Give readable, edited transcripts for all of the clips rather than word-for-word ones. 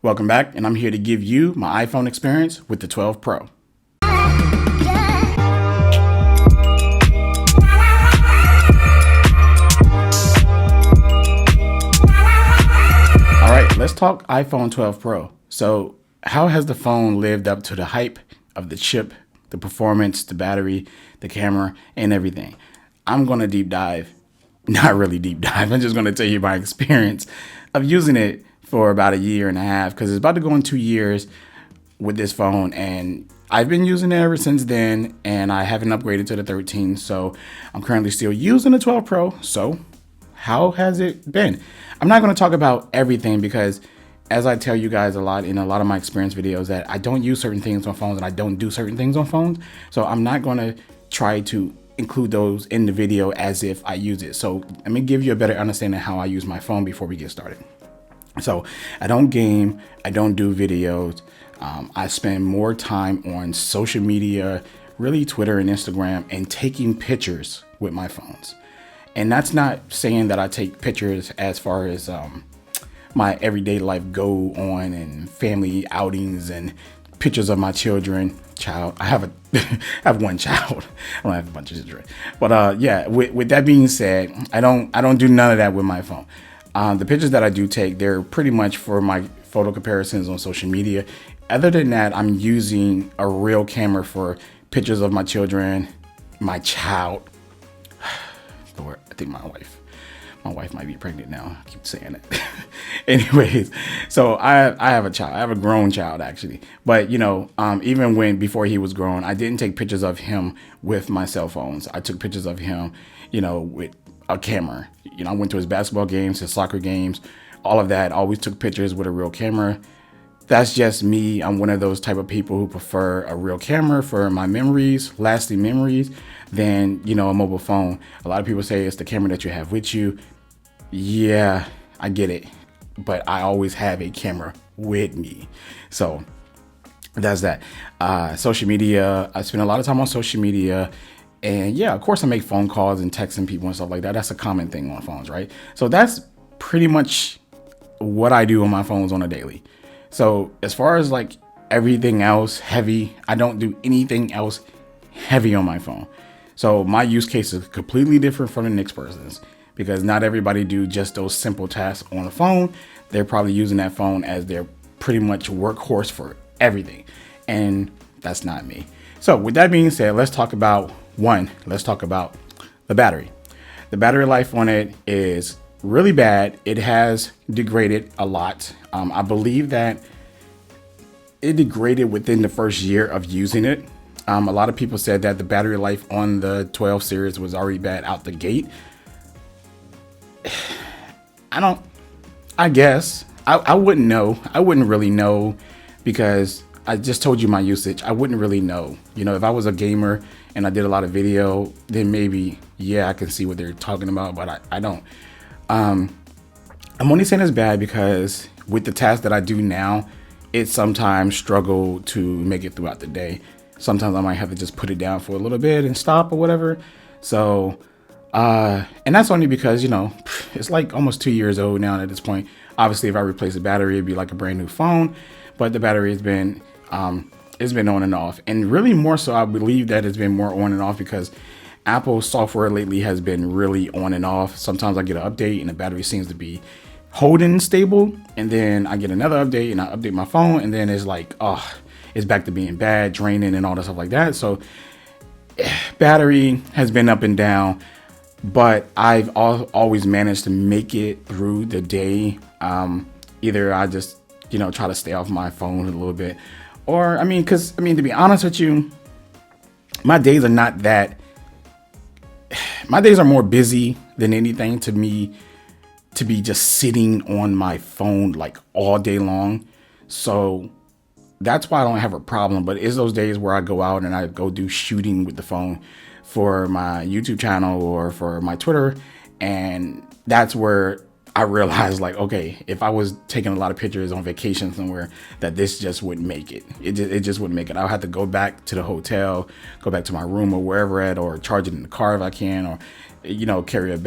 Welcome back, and I'm here to give you my iPhone experience with the 12 Pro. Alright, let's talk iPhone 12 Pro. So, how has the phone lived up to the hype of the chip, the performance, the battery, the camera, and everything? I'm going to deep dive. Not really deep dive. I'm just going to tell you my experience of using it for about a year and a half, because it's about to go in 2 years with this phone, and I've been using it ever since then, and I haven't upgraded to the 13, so I'm currently still using the 12 Pro. So how has it been? I'm not going to talk about everything because, as I tell you guys a lot in a lot of my experience videos, that I don't use certain things on phones and I don't do certain things on phones. So I'm not going to try to include those in the video as if I use it. So let me give you a better understanding of how I use my phone before we get started. So I don't game, I don't do videos. I spend more time on social media, really Twitter and Instagram, and taking pictures with my phones. And that's not saying that I take pictures as far as my everyday life go on and family outings and pictures of my children. I have one child. I don't have a bunch of children. But yeah, with that being said, I don't do none of that with my phone. The pictures that I do take, they're pretty much for my photo comparisons on social media. Other than that, I'm using a real camera for pictures of my children, my child. Lord, I think my wife might be pregnant now. I keep saying it. Anyways, so I have a child. I have a grown child, actually. But, even before he was grown, I didn't take pictures of him with my cell phones. I took pictures of him, with a camera. I went to his basketball games, his soccer games, all of that. Always took pictures with a real camera. That's just me. I'm one of those type of people who prefer a real camera for my memories, lasting memories, than, a mobile phone. A lot of people say it's the camera that you have with you. Yeah, I get it. But I always have a camera with me. So that's that. Social media. I spend a lot of time on social media. And yeah, of course I make phone calls and texting people and stuff like that. That's a common thing on phones, right? So that's pretty much what I do on my phones on a daily. So as far as like everything else heavy, I don't do anything else heavy on my phone. So my use case is completely different from the next person's, because not everybody do just those simple tasks on a phone. They're probably using that phone as their pretty much workhorse for everything. And that's not me. So with that being said, let's talk about the battery. The battery life on it is really bad. It has degraded a lot. I believe that it degraded within the first year of using it. A lot of people said that the battery life on the 12 series was already bad out the gate. I guess I wouldn't know. I wouldn't really know, because I just told you my usage. I wouldn't really know. If I was a gamer and I did a lot of video, then maybe, yeah, I can see what they're talking about, but I don't. I'm only saying it's bad because with the tasks that I do now, it sometimes struggle to make it throughout the day. Sometimes I might have to just put it down for a little bit and stop or whatever. So, and that's only because, it's like almost 2 years old now at this point. Obviously, if I replace the battery, it'd be like a brand new phone, but the battery has been, it's been on and off. And really more so, I believe that it's been more on and off because Apple's software lately has been really on and off. Sometimes I get an update and the battery seems to be holding stable, and then I get another update and I update my phone, and then it's like, it's back to being bad, draining, and all that stuff like that. So battery has been up and down, but I've always managed to make it through the day. Either I just, try to stay off my phone a little bit, or, to be honest with you, my days are more busy than anything to me to be just sitting on my phone like all day long. So that's why I don't have a problem. But it's those days where I go out and I go do shooting with the phone for my YouTube channel or for my Twitter. And that's where I realized, like, okay, if I was taking a lot of pictures on vacation somewhere, that this just wouldn't make it. It just wouldn't make it. I'll have to go back to the hotel, go back to my room or wherever at, or charge it in the car if I can, or, carry a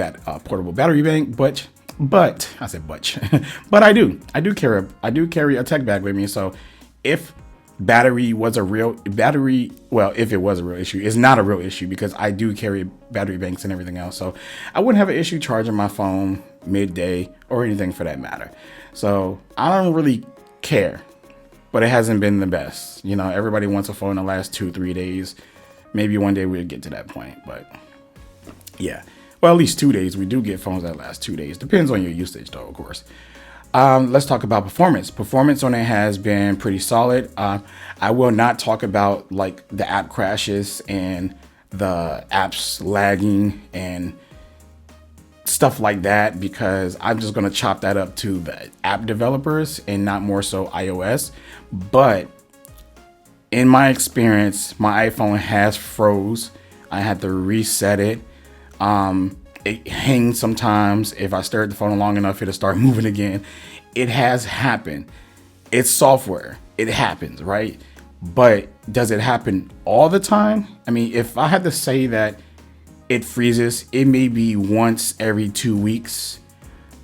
portable battery bank. But But I said butch, but I do carry a tech bag with me. So if battery was a real battery, well, if it was a real issue, it's not a real issue because I do carry battery banks and everything else. So I wouldn't have an issue charging my phone midday or anything for that matter. So I don't really care, but it hasn't been the best. You know, everybody wants a phone the last 2-3 days. Maybe one day we'll get to that point, but yeah. Well, at least 2 days. We do get phones that last 2 days. Depends on your usage, though, of course. Let's talk about performance. Performance on it has been pretty solid. I will not talk about like the app crashes and the apps lagging and stuff like that because I'm just going to chop that up to the app developers and not more so iOS. But in my experience, my iPhone has froze. I had to reset it. It hangs sometimes. If I stir the phone long enough, it'll start moving again. It has happened. It's software. It happens, right? But does it happen all the time? I mean, if I had to say that it freezes, it may be once every 2 weeks,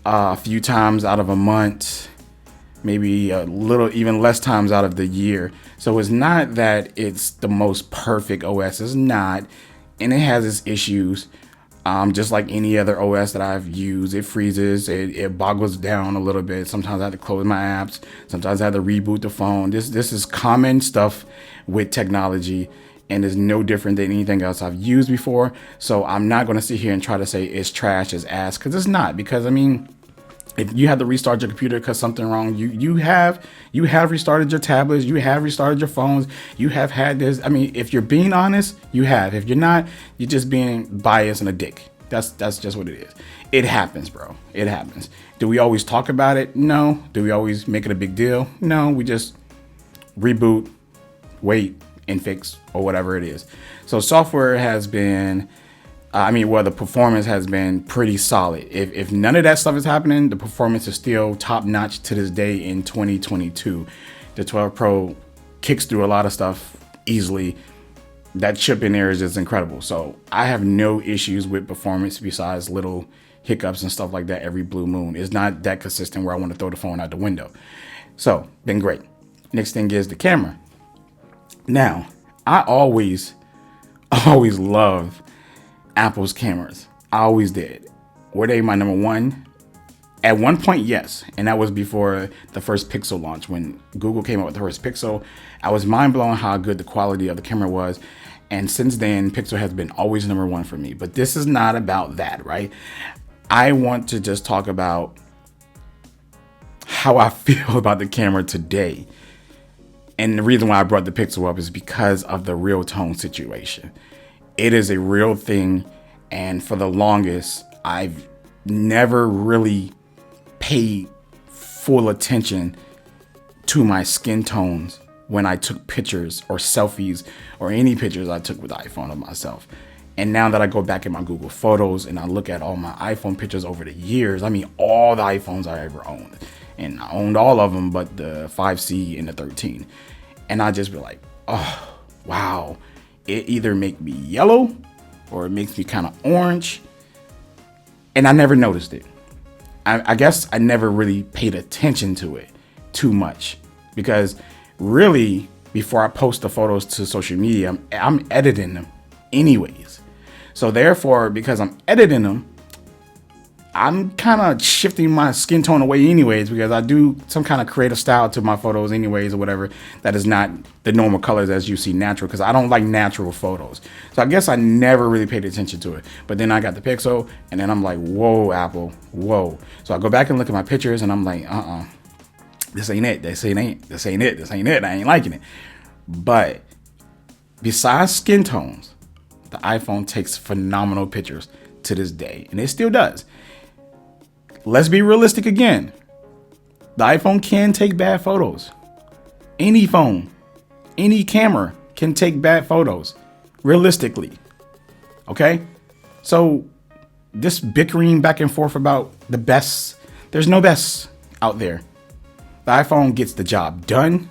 a few times out of a month, maybe a little, even less times out of the year. So it's not that it's the most perfect OS. It's not. And it has its issues. Just like any other OS that I've used, it freezes, it boggles down a little bit. Sometimes I have to close my apps. Sometimes I have to reboot the phone. This is common stuff with technology and is no different than anything else I've used before. So I'm not going to sit here and try to say it's trash, it's ass, because it's not. Because I mean, if you have to restart your computer because something wrong, you have restarted your tablets, you have restarted your phones, you have had this. I mean, if you're being honest, you have. If you're not, you're just being biased and a dick. That's just what it is. It happens, bro. It happens. Do we always talk about it? No. Do we always make it a big deal? No. We just reboot, wait, and fix or whatever it is. So software has been. The performance has been pretty solid. If none of that stuff is happening, the performance is still top notch to this day in 2022. The 12 Pro kicks through a lot of stuff easily. That chip in there is just incredible. So I have no issues with performance besides little hiccups and stuff like that every blue moon. It's not that consistent where I want to throw the phone out the window. So been great. Next thing is the camera. Now, I always loved Apple's cameras. I always did. Were they my number one? At one point, yes. And that was before the first Pixel launch. When Google came out with the first Pixel, I was mind blown how good the quality of the camera was. And since then, Pixel has been always number one for me. But this is not about that, right? I want to just talk about how I feel about the camera today. And the reason why I brought the Pixel up is because of the real tone situation. It is a real thing, and for the longest, I've never really paid full attention to my skin tones when I took pictures or selfies or any pictures I took with the iPhone of myself. And now that I go back in my Google Photos and I look at all my iPhone pictures over the years, I mean, all the iPhones I ever owned, and I owned all of them but the 5C and the 13. And I just be like, oh, wow. It either make me yellow or it makes me kind of orange. And I never noticed it. I guess I never really paid attention to it too much because really before I post the photos to social media, I'm editing them anyways. So therefore, because I'm editing them, I'm kind of shifting my skin tone away anyways, because I do some kind of creative style to my photos anyways or whatever that is not the normal colors as you see natural, because I don't like natural photos. So I guess I never really paid attention to it. But then I got the Pixel and then I'm like, whoa, Apple, whoa. So I go back and look at my pictures and I'm like, this ain't it. This ain't it. I ain't liking it. But besides skin tones, the iPhone takes phenomenal pictures to this day, and it still does. Let's be realistic again. The iPhone can take bad photos. Any phone, any camera can take bad photos, realistically. Okay? So this bickering back and forth about the best, there's no best out there. The iPhone gets the job done.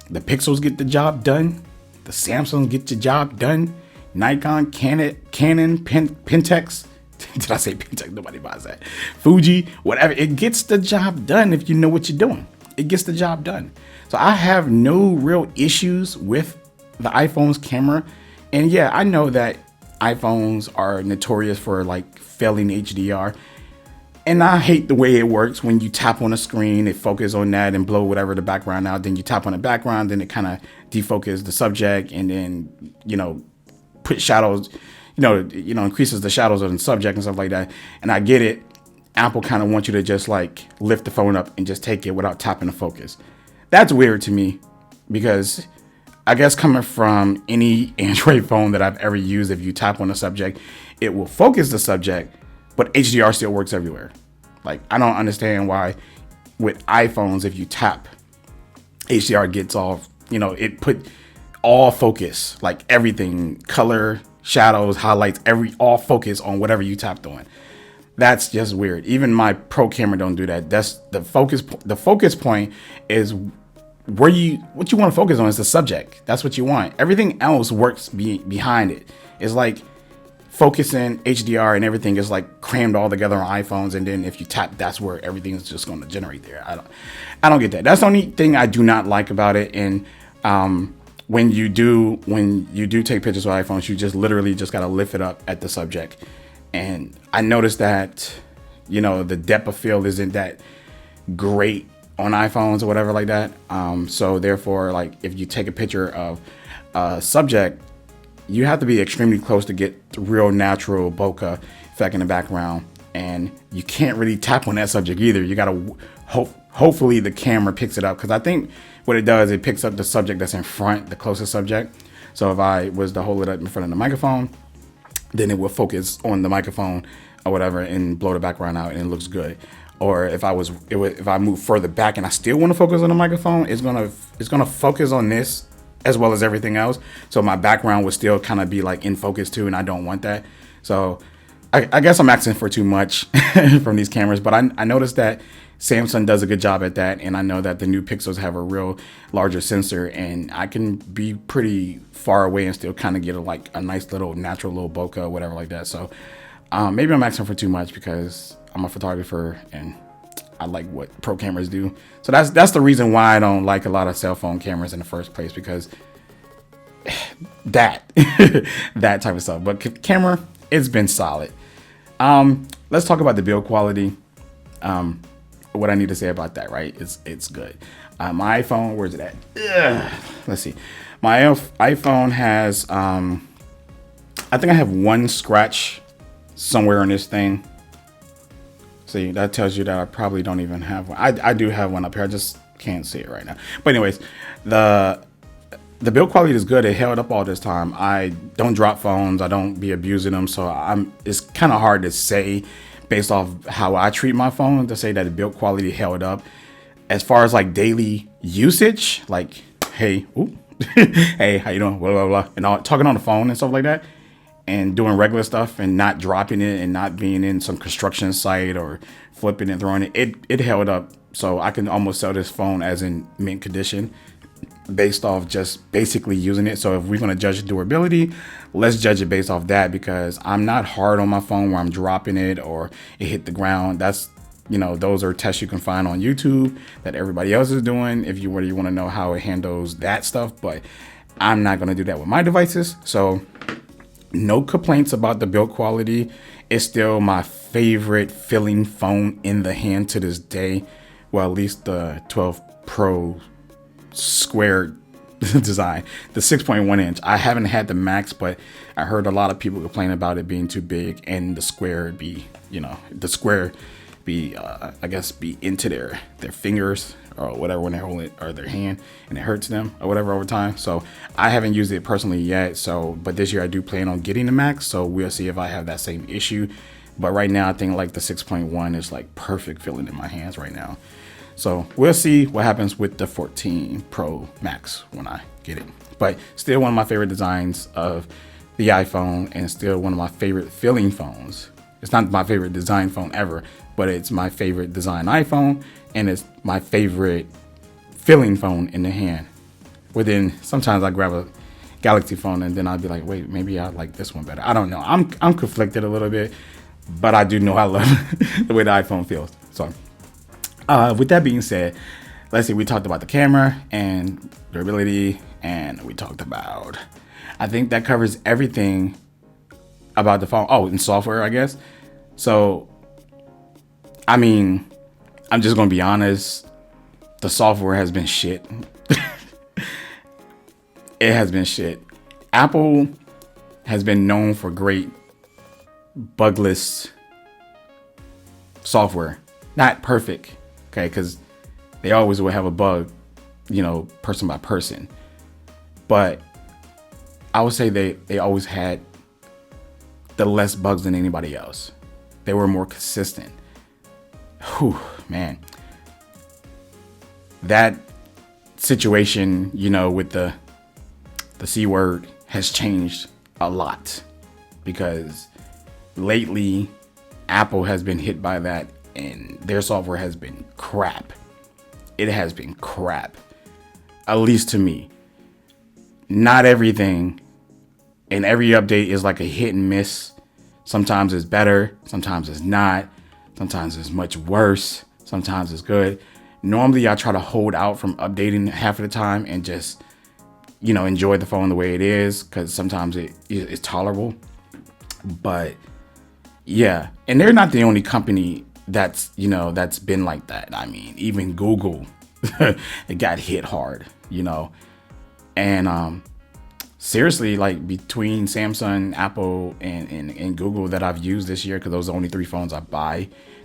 The Pixels get the job done. The Samsungs get the job done. Nikon, Canon, Pentax, Did I say Pentax? Nobody buys that. Fuji, whatever. It gets the job done if you know what you're doing. It gets the job done. So I have no real issues with the iPhone's camera. And yeah, I know that iPhones are notorious for like failing HDR. And I hate the way it works when you tap on a screen, it focuses on that and blow whatever the background out. Then you tap on the background, then it kind of defocuses the subject, and then, put shadows, increases the shadows of the subject and stuff like that. And I get it. Apple kind of wants you to just like lift the phone up and just take it without tapping the focus. That's weird to me because I guess coming from any Android phone that I've ever used, if you tap on the subject, it will focus the subject, but HDR still works everywhere. Like, I don't understand why with iPhones, if you tap, HDR gets off, it put all focus, like everything, color, shadows, highlights, all focus on whatever you tapped on. That's just weird. Even my pro camera don't do that. That's the focus. The focus point is what you want to focus on is the subject. That's what you want. Everything else works behind it. It's like focusing, HDR, and everything is like crammed all together on iPhones. And then if you tap, that's where everything is just going to generate there. I don't get that. That's the only thing I do not like about it. And when you do take pictures with iPhones, you just literally just got to lift it up at the subject. And I noticed that, the depth of field isn't that great on iPhones or whatever like that. So therefore, like if you take a picture of a subject, you have to be extremely close to get the real natural bokeh effect in the background. And you can't really tap on that subject either. You got to hopefully the camera picks it up, because I think what it does, it picks up the subject that's in front, the closest subject. So if I was to hold it up in front of the microphone, then it will focus on the microphone or whatever and blow the background out, and it looks good. Or if I move further back and I still want to focus on the microphone, it's gonna focus on this as well as everything else. So my background would still kind of be like in focus too, and I don't want that. So I guess I'm asking for too much from these cameras, but I noticed that Samsung does a good job at that, and I know that the new Pixels have a real larger sensor, and I can be pretty far away and still kind of get a nice little natural little bokeh or whatever like that. So maybe I'm asking for too much because I'm a photographer and I like what pro cameras do. So that's the reason why I don't like a lot of cell phone cameras in the first place, because that type of stuff. But camera, it's been solid. Let's talk about the build quality. What I need to say about that, right? It's good. My iPhone, where's it at? Let's see. My iPhone has, I think I have one scratch somewhere on this thing. See, that tells you that I probably don't even have one. I do have one up here. I just can't see it right now. But anyways, the build quality is good. It held up all this time. I don't drop phones. I don't be abusing them. So it's kind of hard to say based off how I treat my phone to say that the build quality held up. As far as like daily usage, like, hey, hey, how you doing? Blah, blah, blah. And all, talking on the phone and stuff like that, and doing regular stuff and not dropping it and not being in some construction site or flipping and throwing it held up. So I can almost sell this phone as in mint condition based off just basically using it. So if we're going to judge durability, let's judge it based off that, because I'm not hard on my phone where I'm dropping it or it hit the ground. That's, those are tests you can find on YouTube that everybody else is doing if you really want to know how it handles that stuff. But I'm not going to do that with my devices. So no complaints about the build quality. It's still my favorite feeling phone in the hand to this day. Well, at least the 12 Pro square design, the 6.1 inch. I haven't had the Max, but I heard a lot of people complain about it being too big and the square be I guess be into their fingers or whatever when they hold it, or their hand, and it hurts them or whatever over time. So I haven't used it personally yet. So, but this year I do plan on getting the Max. So we'll see if I have that same issue. But right now I think like the 6.1 is like perfect feeling in my hands right now. So we'll see what happens with the 14 Pro Max when I get it. But still one of my favorite designs of the iPhone, and still one of my favorite feeling phones. It's not my favorite design phone ever, but it's my favorite design iPhone, and it's my favorite feeling phone in the hand. Within, sometimes I grab a Galaxy phone and then I'll be like, wait, maybe I like this one better. I don't know. I'm conflicted a little bit, but I do know I love the way the iPhone feels. So, with that being said, let's see. We talked about the camera and durability, and we talked about. I think that covers everything about the phone. Oh, and software, I guess. So, I mean, I'm just gonna be honest. The software has been shit. It has been shit. Apple has been known for great bugless software. Not perfect, okay, because they always will have a bug, person by person. But I would say they always had the less bugs than anybody else. They were more consistent. Whew, man. That situation, with the C word has changed a lot, because lately Apple has been hit by that and their software has been crap. It has been crap, at least to me. Not everything and every update is like a hit and miss. Sometimes it's better, sometimes it's not, sometimes it's much worse, sometimes it's good. Normally I try to hold out from updating half of the time and just enjoy the phone the way it is, because sometimes it's tolerable. But yeah, and they're not the only company that's been like that. I mean, even Google, it got hit hard, and seriously, like between Samsung, Apple, and Google that I've used this year, because those are the only three phones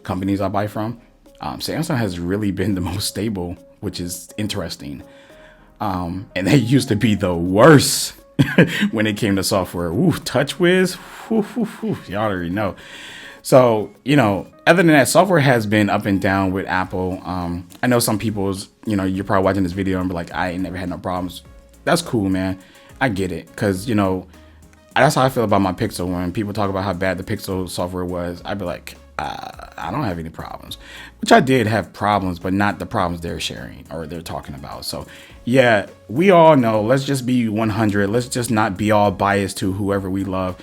companies I buy from. Samsung has really been the most stable, which is interesting. And they used to be the worst when it came to software. Ooh, TouchWiz, y'all already know. So, other than that, software has been up and down with Apple. I know some people's, you're probably watching this video and be like, I ain't never had no problems. That's cool, man. I get it. Because, that's how I feel about my Pixel. When people talk about how bad the Pixel software was, I'd be like, I don't have any problems. Which I did have problems, but not the problems they're sharing or they're talking about. So, yeah, we all know. Let's just be 100. Let's just not be all biased to whoever we love.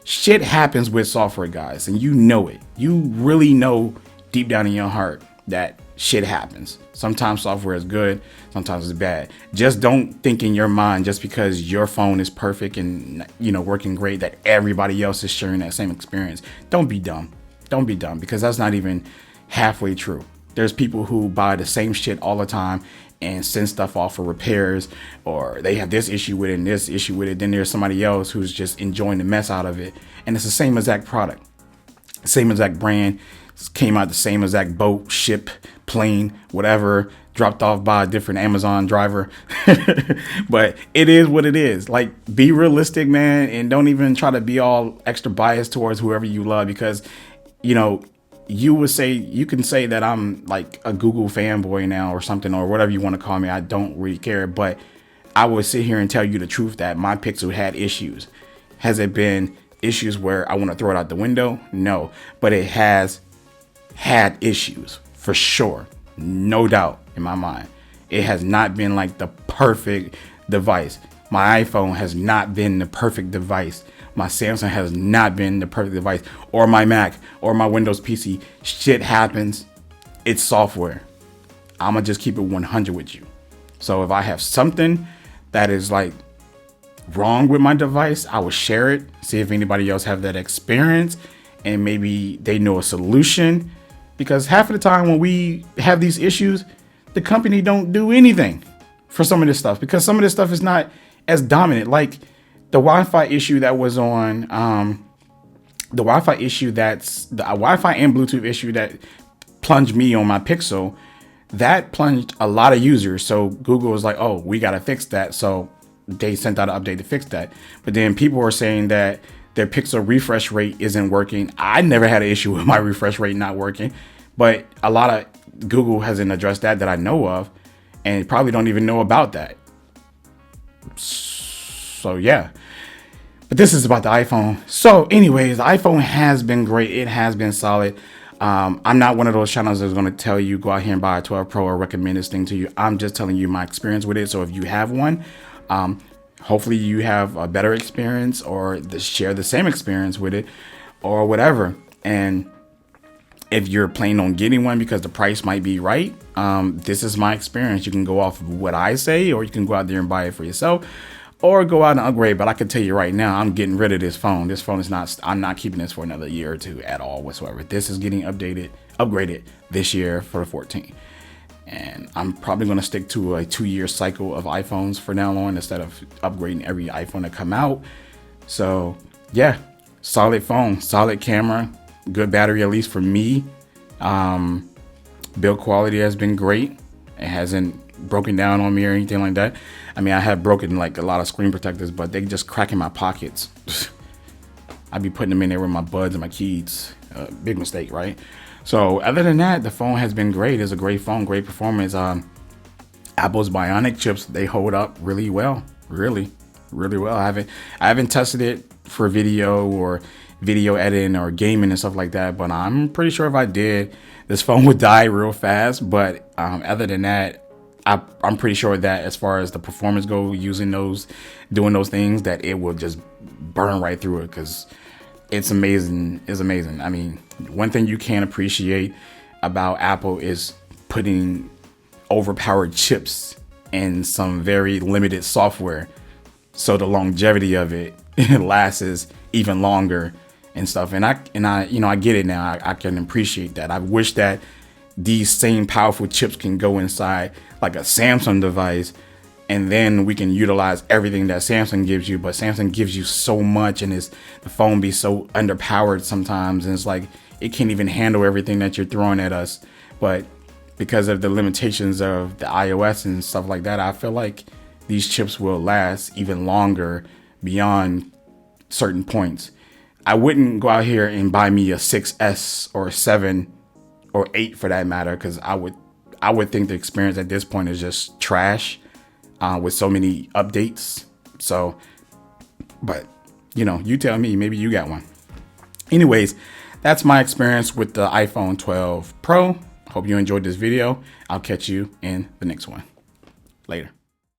Shit happens with software, guys, and you know it. You really know deep down in your heart that shit happens. Sometimes software is good, sometimes it's bad. Just don't think in your mind, just because your phone is perfect and working great, that everybody else is sharing that same experience. Don't be dumb. Don't be dumb, because that's not even halfway true. There's people who buy the same shit all the time and send stuff off for repairs, or they have this issue with it and this issue with it. Then there's somebody else who's just enjoying the mess out of it. And it's the same exact product, same exact brand, came out the same exact boat, ship, plane, whatever, dropped off by a different Amazon driver. But it is what it is. Like, be realistic, man, and don't even try to be all extra biased towards whoever you love, because you can say that I'm like a Google fanboy now or something, or whatever you want to call me. I don't really care, but I would sit here and tell you the truth that my Pixel had issues. Has it been issues where I want to throw it out the window? No, but it has had issues for sure. No doubt in my mind. It has not been like the perfect device. My iPhone has not been the perfect device. My Samsung has not been the perfect device, or my Mac, or my Windows PC. Shit happens. It's software. I'm going to just keep it 100 with you. So if I have something that is like wrong with my device, I will share it, see if anybody else have that experience, and maybe they know a solution. Because half of the time when we have these issues, the company don't do anything for some of this stuff, because some of this stuff is not as dominant. Like the Wi-Fi issue that was on, the Wi-Fi and Bluetooth issue that plunged me on my Pixel, that plunged a lot of users. So Google was like, oh, we got to fix that. So they sent out an update to fix that. But then people were saying that their Pixel refresh rate isn't working. I never had an issue with my refresh rate not working, but a lot of Google hasn't addressed that I know of, and probably don't even know about that. So yeah, but this is about the iPhone. So anyways, the iPhone has been great. It has been solid. I'm not one of those channels that's going to tell you go out here and buy a 12 Pro or recommend this thing to you. I'm just telling you my experience with it. So if you have one, hopefully you have a better experience, or share the same experience with it, or whatever. And if you're planning on getting one because the price might be right, this is my experience. You can go off of what I say, or you can go out there and buy it for yourself, or go out and upgrade. But I can tell you right now, I'm getting rid of this phone. This phone is not, I'm not keeping this for another year or two at all whatsoever. This is getting upgraded this year for the 14. And I'm probably going to stick to a 2-year cycle of iPhones for now on, instead of upgrading every iPhone that come out. So yeah, solid phone, solid camera, good battery, at least for me. Build quality has been great. It hasn't broken down on me or anything like that. I mean, I have broken like a lot of screen protectors, but they just crack in my pockets. I'd be putting them in there with my buds and my keys. Big mistake, right? So other than that, the phone has been great. It's a great phone, great performance. Apple's Bionic chips, they hold up really well, really well. I haven't tested it for video or video editing or gaming and stuff like that, but I'm pretty sure if I did, this phone would die real fast. But other than that, I'm pretty sure that as far as the performance go, doing those things, that it will just burn right through it, because it's amazing. It's amazing. I mean, one thing you can't appreciate about Apple is putting overpowered chips in some very limited software, so the longevity of it lasts even longer and stuff. And I you know, I get it now. I can appreciate that. I wish that these same powerful chips can go inside like a Samsung device, and then we can utilize everything that Samsung gives you. But Samsung gives you so much, and the phone be so underpowered sometimes, and it's like it can't even handle everything that you're throwing at us. But because of the limitations of the iOS and stuff like that, I feel like these chips will last even longer beyond certain points. I wouldn't go out here and buy me a 6S or 7 or 8 for that matter, because I would think the experience at this point is just trash with so many updates. So, but you know, you tell me, maybe you got one. Anyways, that's my experience with the iPhone 12 Pro. Hope you enjoyed this video. I'll catch you in the next one. Later.